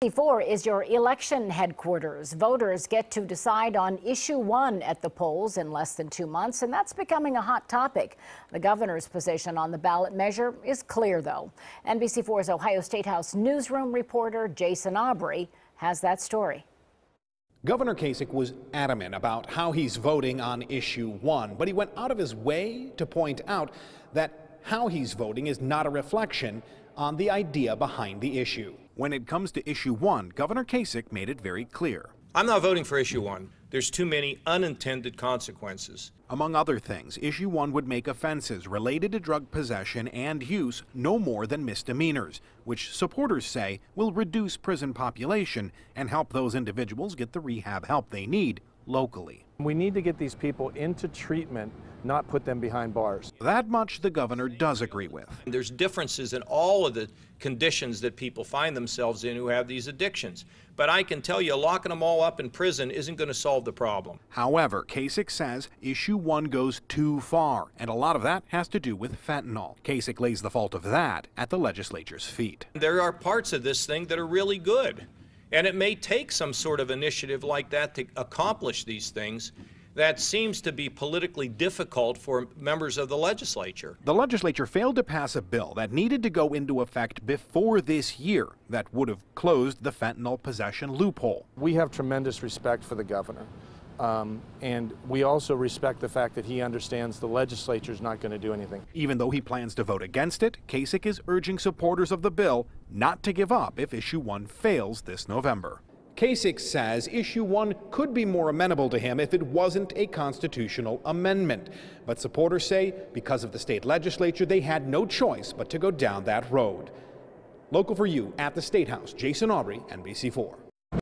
4 is your election headquarters. Voters get to decide on issue 1 at the polls in less than 2 months, and that's becoming a hot topic. The governor's position on the ballot measure is clear, though. NBC4's Ohio State House newsroom reporter Jason Aubrey has that story. Governor Kasich was adamant about how he's voting on issue 1, but he went out of his way to point out that how he's voting is not a reflection on the idea behind the issue. When it comes to issue 1, Governor Kasich made it very clear. I'm not voting for issue 1. There's too many unintended consequences. Among other things, issue 1 would make offenses related to drug possession and use no more than misdemeanors, which supporters say will reduce prison population and help those individuals get the rehab help they need locally. We need to get these people into treatment, not put them behind bars. That much the governor does agree with. There's differences in all of the conditions that people find themselves in who have these addictions. But I can tell you, locking them all up in prison isn't going to solve the problem. However, Kasich says issue 1 goes too far, and a lot of that has to do with fentanyl. Kasich lays the fault of that at the legislature's feet. There are parts of this thing that are really good. And it may take some sort of initiative like that to accomplish these things. That seems to be politically difficult for members of the legislature. The legislature failed to pass a bill that needed to go into effect before this year that would have closed the fentanyl possession loophole. We have tremendous respect for the governor. And we also respect the fact that he understands the legislature is not going to do anything. Even though he plans to vote against it, Kasich is urging supporters of the bill not to give up if issue 1 fails this November. Kasich says issue 1 could be more amenable to him if it wasn't a constitutional amendment. But supporters say because of the state legislature, they had no choice but to go down that road. Local for you at the State House, Jason Aubrey, NBC4.